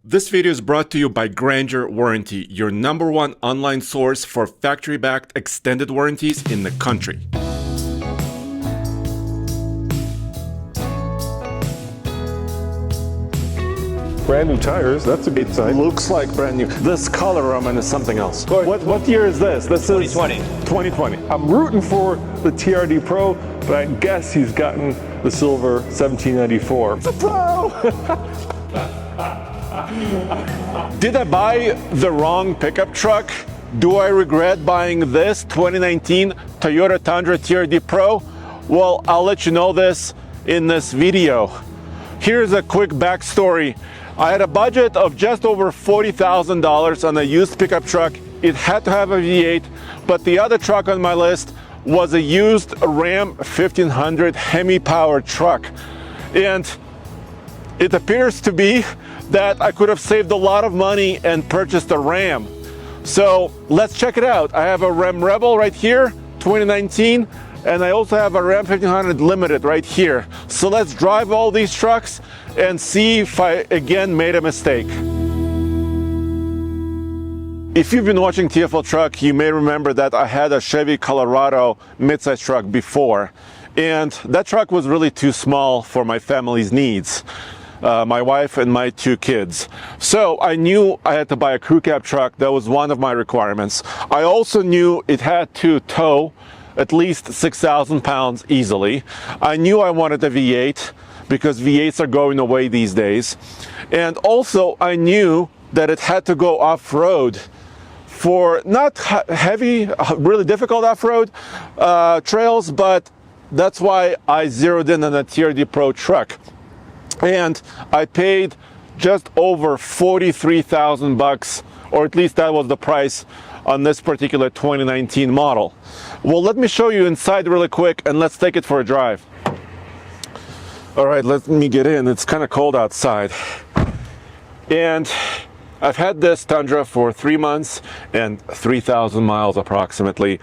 This video is brought to you by Grandeur Warranty, your #1 online source for factory-backed extended warranties in the country. Brand new tires, that's a good sign. Looks like brand new. This color, Roman, is something else. What year is this? This is 2020. 2020. I'm rooting for the TRD Pro, but I guess he's gotten the silver 1794. It's a Pro! Did I buy the wrong pickup truck? Do I regret buying this 2019 Toyota Tundra TRD Pro? Well, I'll let you know this in this video. Here's a quick backstory. I had a budget of just over $40,000 on a used pickup truck. It had to have a V8, but the other truck on my list was a used Ram 1500 Hemi-powered truck. And it appears to be that I could have saved a lot of money and purchased a Ram. So let's check it out. I have a Ram Rebel right here, 2019, and I also have a Ram 1500 Limited right here. So let's drive all these trucks and see if I again made a mistake. If you've been watching TFL Truck, you may remember that I had a Chevy Colorado midsize truck before, and that truck was really too small for my family's needs. My wife and my 2 kids. So I knew I had to buy a crew cab truck. That was one of my requirements. I also knew it had to tow at least 6,000 pounds easily. I knew I wanted a V8 because V8s are going away these days. And also I knew that it had to go off-road for not heavy, really difficult off-road trails, but that's why I zeroed in on a TRD Pro truck. And I paid just over $43,000, or at least that was the price on this particular 2019 model. Well, let me show you inside really quick and let's take it for a drive. All right, let me get in. It's kind of cold outside. And I've had this Tundra for 3 months and 3,000 miles approximately.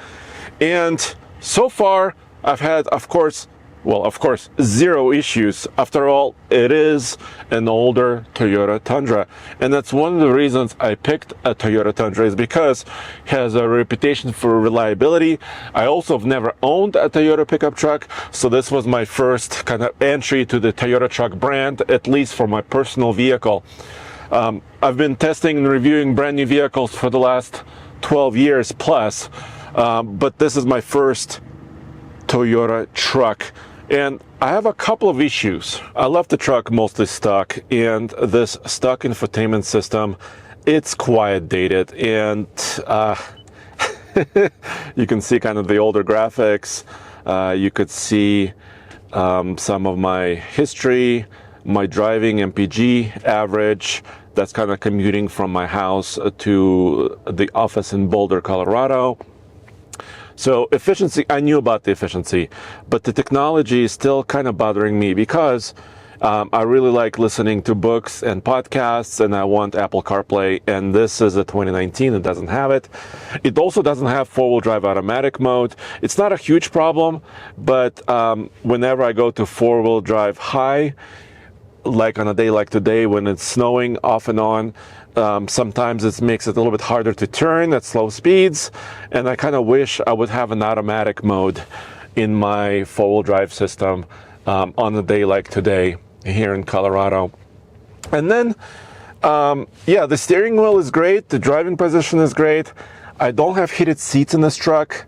And so far I've had, of course, 0 issues. After all, it is an older Toyota Tundra. And that's one of the reasons I picked a Toyota Tundra, is because it has a reputation for reliability. I also have never owned a Toyota pickup truck, so this was my first kind of entry to the Toyota truck brand, at least for my personal vehicle. I've been testing and reviewing brand new vehicles for the last 12 years plus, but this is my first Toyota truck. And I have a couple of issues. I left the truck mostly stuck, and this stuck infotainment system, it's quite dated, and you can see kind of the older graphics. You could see some of my history, my driving MPG average. That's kind of commuting from my house to the office in Boulder, Colorado. So efficiency, I knew about the efficiency, but the technology is still kind of bothering me because I really like listening to books and podcasts, and I want Apple CarPlay, and this is a 2019, it doesn't have it. It also doesn't have 4-wheel drive automatic mode. It's not a huge problem, but whenever I go to 4-wheel drive high, like on a day like today when it's snowing off and on, sometimes it makes it a little bit harder to turn at slow speeds, and I kind of wish I would have an automatic mode in my 4-wheel drive system on a day like today here in Colorado. And then, yeah, the steering wheel is great, the driving position is great. I don't have heated seats in this truck.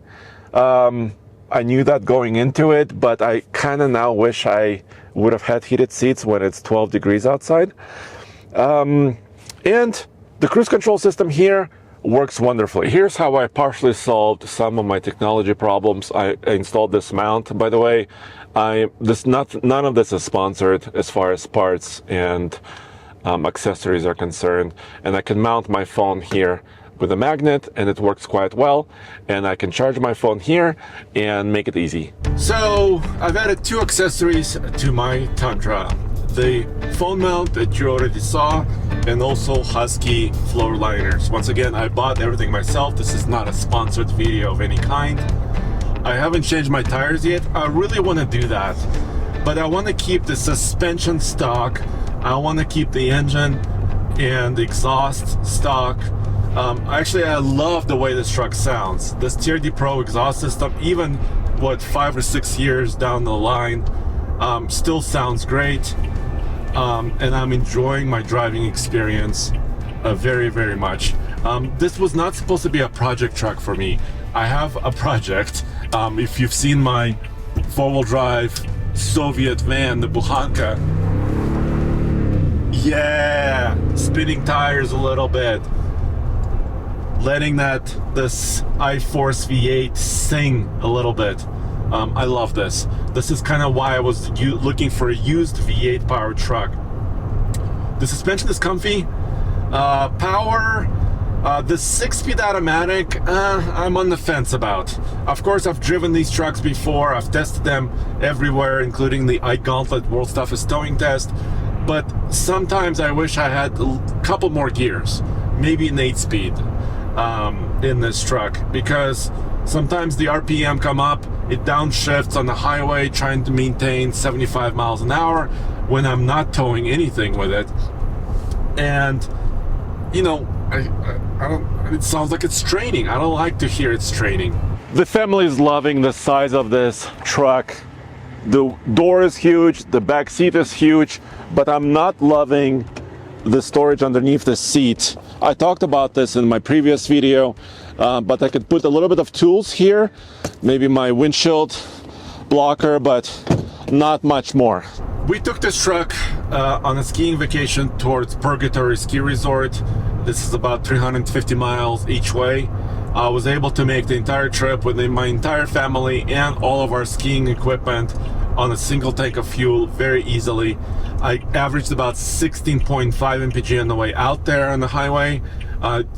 I knew that going into it, but I kind of now wish I would have had heated seats when it's 12 degrees outside. And the cruise control system here works wonderfully. Here's how I partially solved some of my technology problems. I installed this mount. By the way, none of this is sponsored as far as parts and accessories are concerned. And I can mount my phone here with a magnet, and it works quite well. And I can charge my phone here and make it easy. So I've added 2 accessories to my Tundra. The phone mount that you already saw, and also Husky floor liners. Once again, I bought everything myself. This is not a sponsored video of any kind. I haven't changed my tires yet. I really want to do that, but I want to keep the suspension stock. I want to keep the engine and the exhaust stock. Actually, I love the way this truck sounds. This TRD Pro exhaust system, even 5 or 6 years down the line, still sounds great. And I'm enjoying my driving experience very, very much. This was not supposed to be a project truck for me. I have a project. If you've seen my four-wheel drive Soviet van, the Buhanka, yeah, spinning tires a little bit, letting this iForce V8 sing a little bit. I love this. This is kind of why I was looking for a used V8 powered truck. The suspension is comfy. Power, the 6-speed automatic, I'm on the fence about. Of course, I've driven these trucks before. I've tested them everywhere, including the iGauntlet World's Toughest Towing Test. But sometimes I wish I had a couple more gears, maybe an 8-speed in this truck, because sometimes the RPM come up, it downshifts on the highway trying to maintain 75 miles an hour when I'm not towing anything with it. And, you know, I don't, it sounds like it's straining. I don't like to hear it's straining. The family is loving the size of this truck. The door is huge, the back seat is huge, but I'm not loving the storage underneath the seat. I talked about this in my previous video, but I could put a little bit of tools here, maybe my windshield blocker, but not much more. We took this truck on a skiing vacation towards Purgatory Ski Resort. This is about 350 miles each way. I was able to make the entire trip with my entire family and all of our skiing equipment on a single tank of fuel very easily. I averaged about 16.5 mpg on the way out there on the highway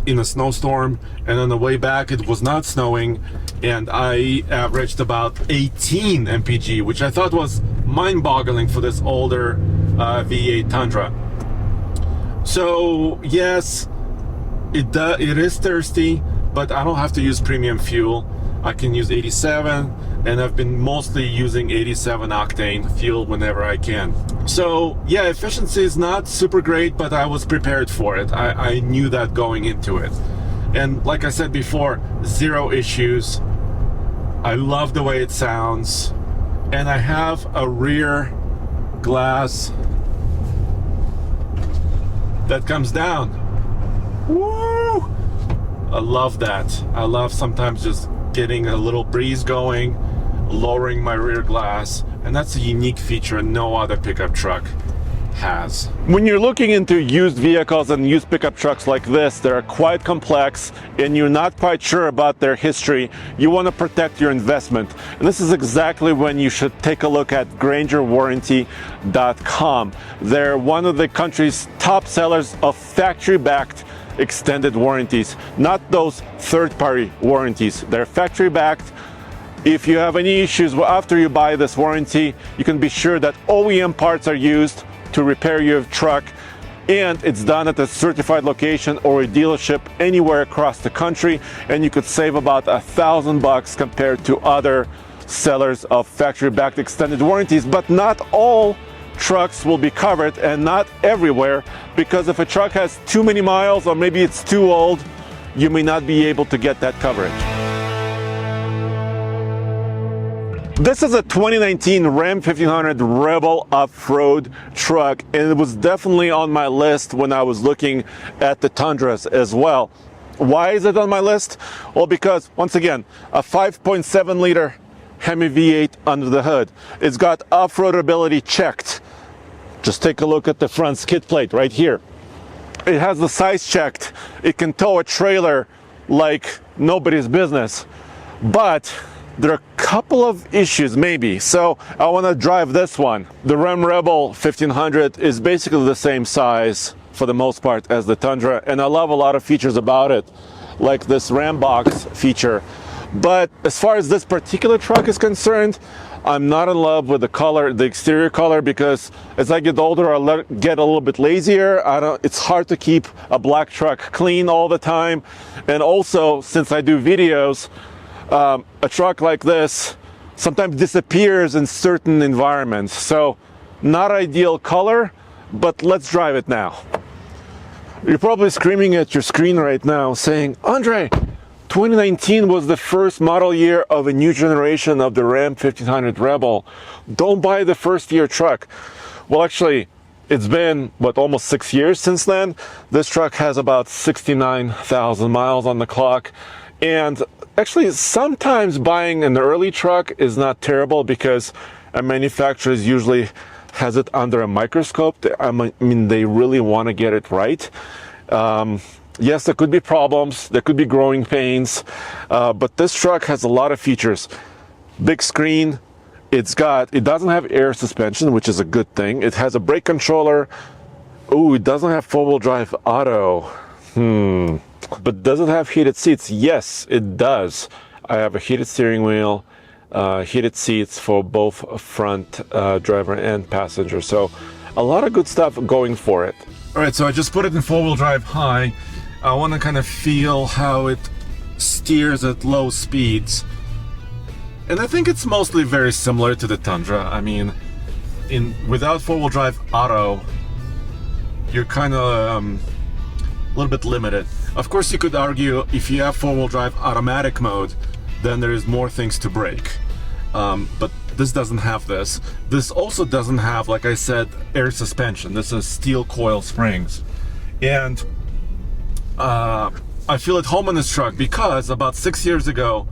in a snowstorm, and on the way back it was not snowing, and I averaged about 18 mpg, which I thought was mind-boggling for this older V8 Tundra. So yes, it is thirsty, but I don't have to use premium fuel. I can use 87, and I've been mostly using 87 octane fuel whenever I can. So yeah, efficiency is not super great, but I was prepared for it. I knew that going into it. And like I said before, zero issues. I love the way it sounds. And I have a rear glass that comes down. Woo! I love that. I love sometimes just getting a little breeze going, lowering my rear glass, and that's a unique feature no other pickup truck has. When you're looking into used vehicles and used pickup trucks like this, they're quite complex and you're not quite sure about their history. You want to protect your investment, and this is exactly when you should take a look at GrangerWarranty.com. They're one of the country's top sellers of factory-backed extended warranties, not those third-party warranties. They're factory-backed. If you have any issues after you buy this warranty, you can be sure that OEM parts are used to repair your truck, and it's done at a certified location or a dealership anywhere across the country, and you could save about $1,000 compared to other sellers of factory-backed extended warranties. But not all trucks will be covered, and not everywhere, because if a truck has too many miles or maybe it's too old, you may not be able to get that coverage. This is a 2019 Ram 1500 Rebel off-road truck, and it was definitely on my list when I was looking at the Tundras as well. Why is it on my list? Well, because once again, a 5.7 liter Hemi V8 under the hood. It's got off-road ability checked. Just take a look at the front skid plate right here. It has the size checked. It can tow a trailer like nobody's business. But there are a couple of issues maybe. So I want to drive this one. The Ram Rebel 1500 is basically the same size for the most part as the Tundra, and I love a lot of features about it, like this Ram box feature. But as far as this particular truck is concerned, I'm not in love with the color, the exterior color, because as I get older, I get a little bit lazier. It's hard to keep a black truck clean all the time. And also, since I do videos, a truck like this sometimes disappears in certain environments. So not ideal color, but let's drive it now. You're probably screaming at your screen right now saying, Andre, 2019 was the first model year of a new generation of the Ram 1500 Rebel. Don't buy the first year truck. Well, actually, it's been, almost 6 years since then. This truck has about 69,000 miles on the clock. And actually, sometimes buying an early truck is not terrible because a manufacturer usually has it under a microscope. I mean, they really want to get it right. Yes, there could be problems, there could be growing pains, but this truck has a lot of features. Big screen, it doesn't have air suspension, which is a good thing. It has a brake controller. Ooh, it doesn't have four-wheel drive auto. But does it have heated seats? Yes, it does. I have a heated steering wheel, heated seats for both front driver and passenger. So a lot of good stuff going for it. All right, so I just put it in four-wheel drive high. I want to kind of feel how it steers at low speeds. And I think it's mostly very similar to the Tundra. I mean, without four-wheel drive auto, you're kind of a little bit limited. Of course, you could argue if you have four-wheel drive automatic mode, then there is more things to brake. But this doesn't have this. This also doesn't have, like I said, air suspension. This is steel coil springs. And I feel at home in this truck because about 6 years ago,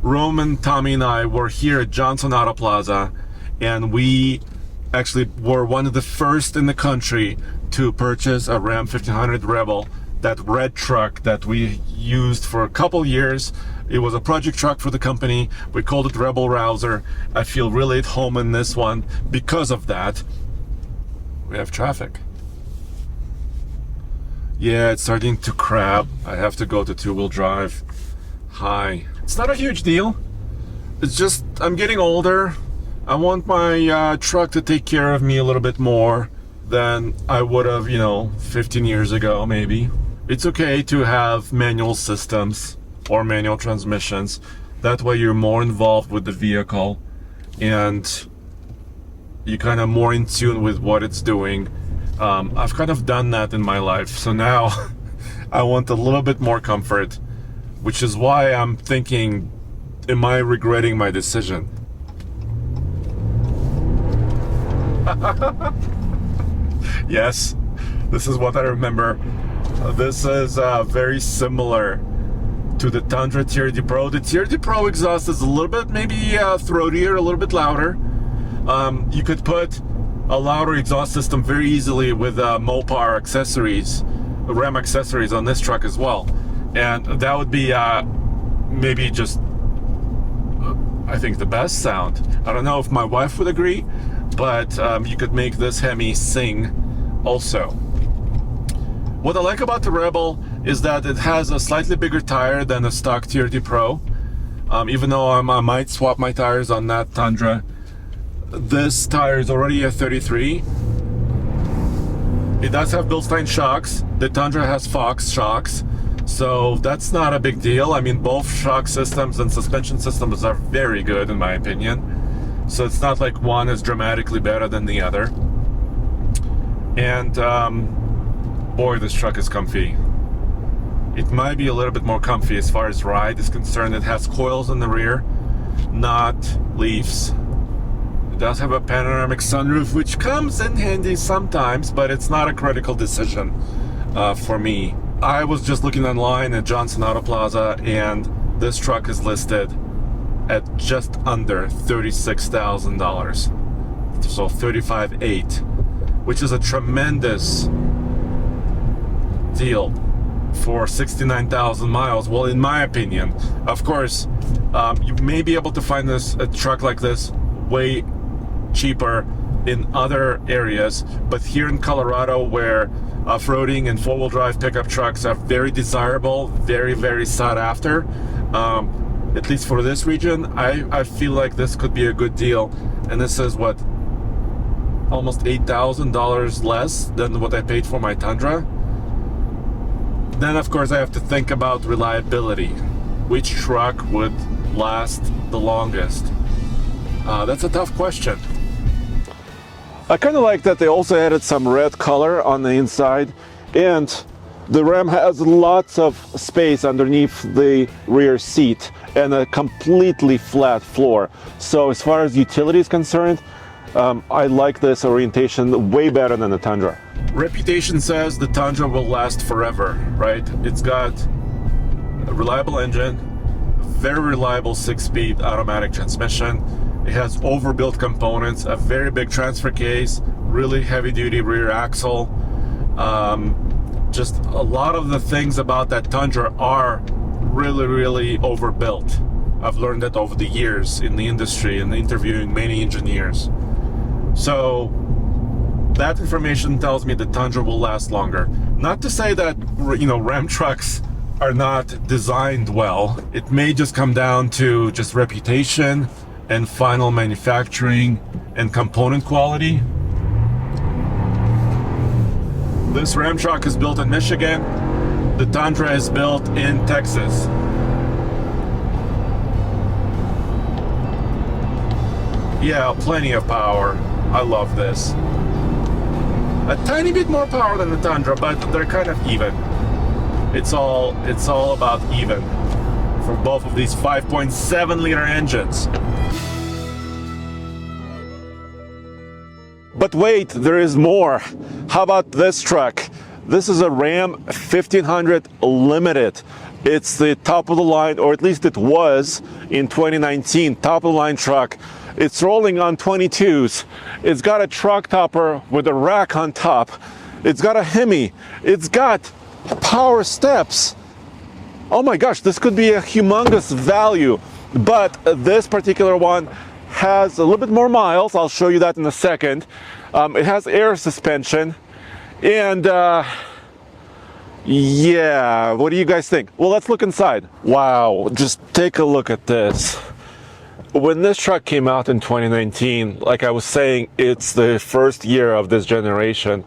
Roman, Tommy, and I were here at Johnson Auto Plaza, and we actually were one of the first in the country to purchase a Ram 1500 Rebel, that red truck that we used for a couple years. It was a project truck for the company. We called it Rebel Rouser. I feel really at home in this one because of that. We have traffic. Yeah, it's starting to crab. I have to go to two-wheel drive. Hi. It's not a huge deal. It's just I'm getting older. I want my truck to take care of me a little bit more than I would have, 15 years ago maybe. It's okay to have manual systems or manual transmissions. That way you're more involved with the vehicle and you're kind of more in tune with what it's doing. I've kind of done that in my life, so now I want a little bit more comfort, which is why I'm thinking, am I regretting my decision? Yes, this is what I remember. This is very similar to the Tundra TRD Pro. The TRD Pro exhaust is a little bit maybe throatier, a little bit louder. You could put a louder exhaust system very easily with Mopar accessories, Ram accessories on this truck as well. And that would be maybe just, I think, the best sound. I don't know if my wife would agree, but you could make this Hemi sing also. What I like about the Rebel is that it has a slightly bigger tire than the stock TRD Pro. Even though I might swap my tires on that Tundra, this tire is already a 33. It does have Bilstein shocks. The Tundra has Fox shocks, so that's not a big deal. I mean, both shock systems and suspension systems are very good in my opinion. So it's not like one is dramatically better than the other. And boy, this truck is comfy. It might be a little bit more comfy as far as ride is concerned. It has coils in the rear, not leaves. It does have a panoramic sunroof, which comes in handy sometimes, but it's not a critical decision for me. I was just looking online at Johnson Auto Plaza, and this truck is listed at just under $36,000. So $35,800, which is a tremendous deal for 69,000 miles. Well, in my opinion, of course, you may be able to find a truck like this way cheaper in other areas, but here in Colorado, where off-roading and four-wheel drive pickup trucks are very desirable, very, very sought after, at least for this region, I feel like this could be a good deal. And this is what, almost $8,000 less than what I paid for my Tundra. Then of course I have to think about reliability. Which truck would last the longest? That's a tough question. I kind of like that they also added some red color on the inside, and The Ram has lots of space underneath the rear seat and a completely flat floor. So as far as utility is concerned, I like this orientation way better than the Tundra. Reputation says the Tundra will last forever, right? It's got a reliable engine, very reliable 6-speed automatic transmission. It has overbuilt components, a very big transfer case, really heavy-duty rear axle. Just a lot of the things about that Tundra are really overbuilt. I've learned that over the years in the industry and interviewing many engineers. So that information tells me the Tundra will last longer. Not to say that, you know, Ram trucks are not designed well. It may just come down to just reputation and final manufacturing and component quality. This Ram truck is built in Michigan. The Tundra is built in Texas. Yeah, plenty of power. I love this. A tiny bit more power than the Tundra, but they're kind of even. It's all about even for both of these 5.7 liter engines. But wait, there is more. How about this truck? This is a Ram 1500 Limited. It's the top of the line, or at least it was in 2019, top of the line truck. It's rolling on 22s. It's got a truck topper with a rack on top. It's got a Hemi. It's got power steps. Oh my gosh, this could be a humongous value. But this particular one has a little bit more miles. I'll show you that in a second. It has air suspension. And yeah, what do you guys think? Well, let's look inside. Wow, just take a look at this. When this truck came out in 2019, like I was saying, it's the first year of this generation,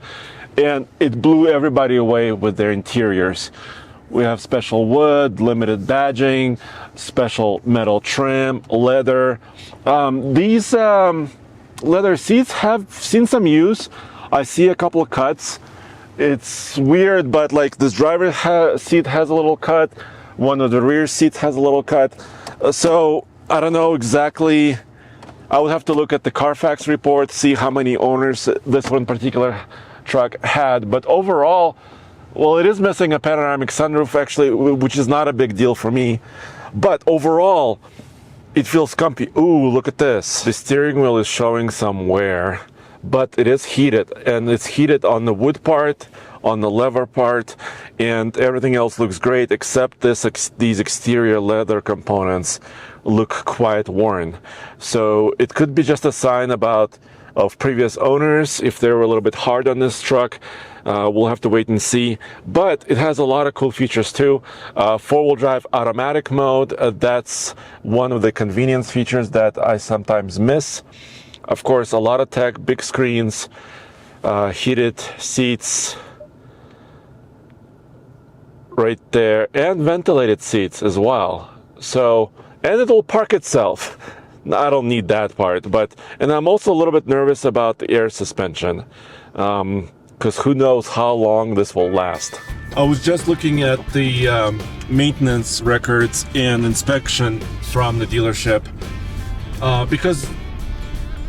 and it blew everybody away with their interiors. We have special wood, limited badging, special metal trim, leather. These leather seats have seen some use. I see a couple of cuts. It's weird, but like this driver's seat has a little cut. One of the rear seats has a little cut. So I don't know exactly. I would have to look at the Carfax report, see how many owners this one particular truck had. But overall, well, it is missing a panoramic sunroof, actually, which is not a big deal for me. But overall, it feels comfy. Ooh, look at this. The steering wheel is showing some wear, but it is heated, and it's heated on the wood part, on the leather part, and everything else looks great except these exterior leather components look quite worn. So it could be just a sign of previous owners if they were a little bit hard on this truck. We'll have to wait and see, but it has a lot of cool features too. 4-wheel drive automatic mode, that's one of the convenience features that I sometimes miss. Of course, a lot of tech, big screens, heated seats right there, and ventilated seats as well. So, and it'll park itself. I don't need that part, and I'm also a little bit nervous about the air suspension, because who knows how long this will last. I was just looking at the maintenance records and inspection from the dealership, because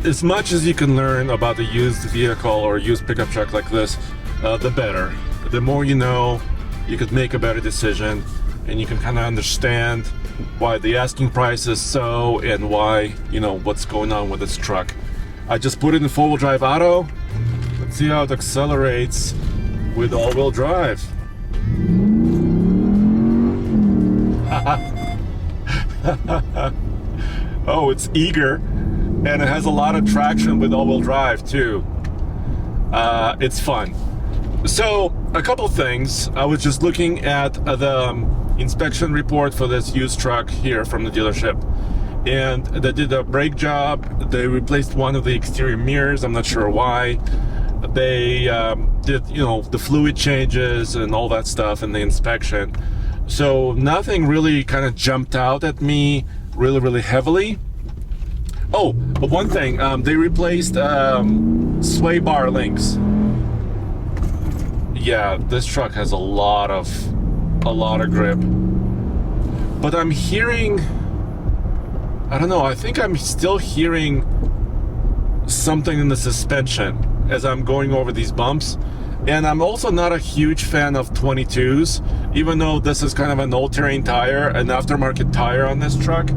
as much as you can learn about a used vehicle or a used pickup truck like this, the better. The more you know, you could make a better decision, and you can kind of understand why the asking price is so, and why, you know, what's going on with this truck. I just put it in 4-wheel drive auto. Let's see how it accelerates with all-wheel drive. Oh, it's eager, and it has a lot of traction with all-wheel drive too. It's fun. So, a couple things. I was just looking at the inspection report for this used truck here from the dealership, and they did a brake job. They replaced one of the exterior mirrors. I'm not sure why. They did, you know, the fluid changes and all that stuff in the inspection. So nothing really kind of jumped out at me really heavily. Oh, but one thing, they replaced sway bar links. yeah, this truck has a lot of grip. But I'm hearing, I don't know, I think I'm still hearing something in the suspension as I'm going over these bumps. And I'm also not a huge fan of 22s, even though this is kind of an all-terrain tire, an aftermarket tire on this truck.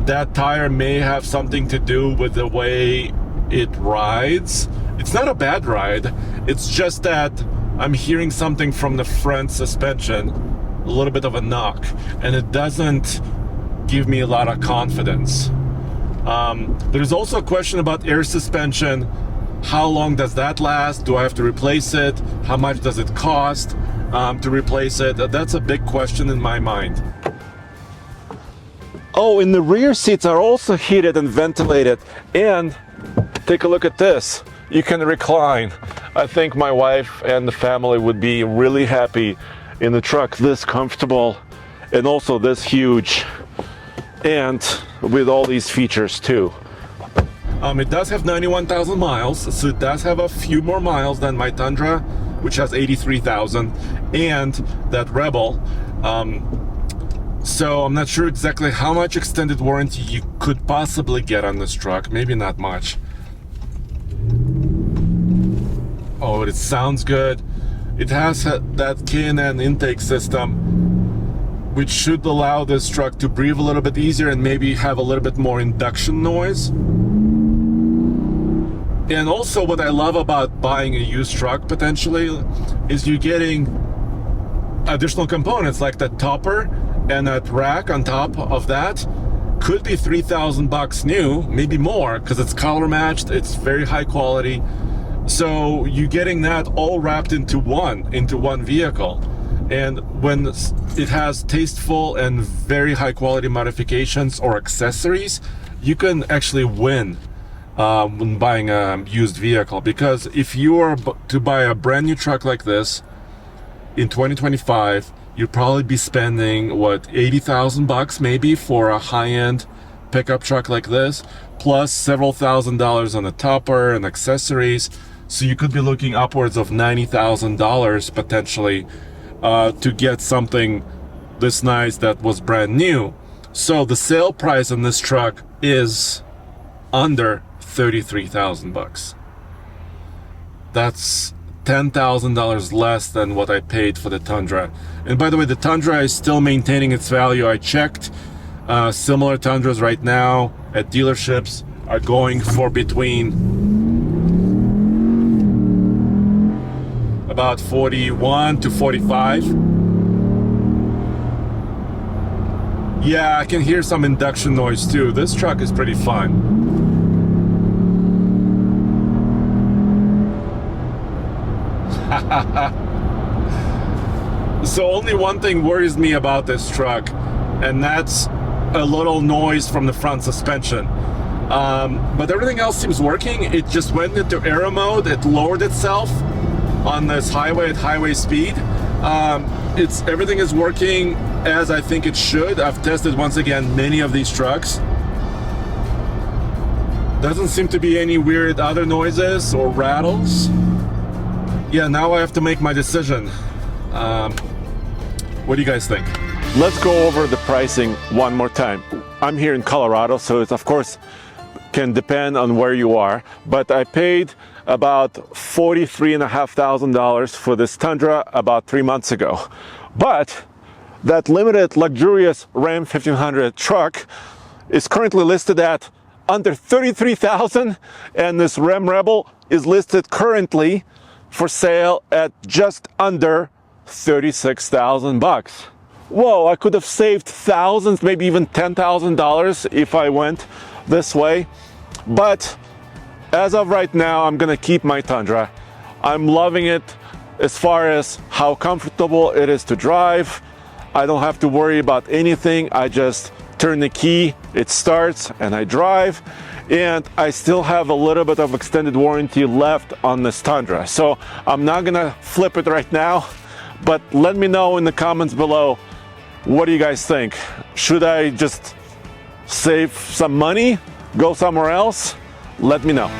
That tire may have something to do with the way it rides. It's not a bad ride. It's just that I'm hearing something from the front suspension, a little bit of a knock, and it doesn't give me a lot of confidence. There's also a question about air suspension. How long does that last? Do I have to replace it? How much does it cost to replace it? That's a big question in my mind. Oh, and the rear seats are also heated and ventilated. And take a look at this. You can recline. I think my wife and the family would be really happy in the truck this comfortable and also this huge, and with all these features too. It does have 91,000 miles, so it does have a few more miles than my Tundra, which has 83,000, and that Rebel. So I'm not sure exactly how much extended warranty you could possibly get on this truck. Maybe not much. Oh, it sounds good. It has that K&N intake system, which should allow this truck to breathe a little bit easier and maybe have a little bit more induction noise. And also what I love about buying a used truck potentially is you're getting additional components like that topper and that rack on top of that. Could be $3,000 new, maybe more, because it's color matched, it's very high quality. So you're getting that all wrapped into one vehicle. And when it has tasteful and very high quality modifications or accessories, you can actually win when buying a used vehicle. Because if you are to buy a brand new truck like this in 2025, you'd probably be spending what, $80,000 maybe for a high-end pickup truck like this, plus several $1,000s on the topper and accessories. So you could be looking upwards of $90,000 potentially to get something this nice that was brand new. So the sale price on this truck is under $33,000. That's $10,000 less than what I paid for the Tundra. And by the way, the Tundra is still maintaining its value. I checked. Similar Tundras right now at dealerships are going for between about 41 to 45. Yeah, I can hear some induction noise too. This truck is pretty fun. So only one thing worries me about this truck, and that's a little noise from the front suspension. But everything else seems working. It just went into aero mode. It lowered itself on this highway at highway speed. Everything is working as I think it should. I've tested once again many of these trucks. Doesn't seem to be any weird other noises or rattles. Yeah, now I have to make my decision. What do you guys think? Let's go over the pricing one more time. I'm here in Colorado, so it of course can depend on where you are, but I paid about $43,500 for this Tundra about 3 months ago. But that limited luxurious Ram 1500 truck is currently listed at under $33,000, and this Ram Rebel is listed currently for sale at just under $36,000. Whoa, I could have saved thousands, maybe even $10,000 if I went this way. But as of right now, I'm gonna keep my Tundra. I'm loving it as far as how comfortable it is to drive. I don't have to worry about anything. I just turn the key, it starts, and I drive. And I still have a little bit of extended warranty left on this Tundra. So I'm not gonna flip it right now, but let me know in the comments below, what do you guys think? Should I just save some money, go somewhere else? Let me know.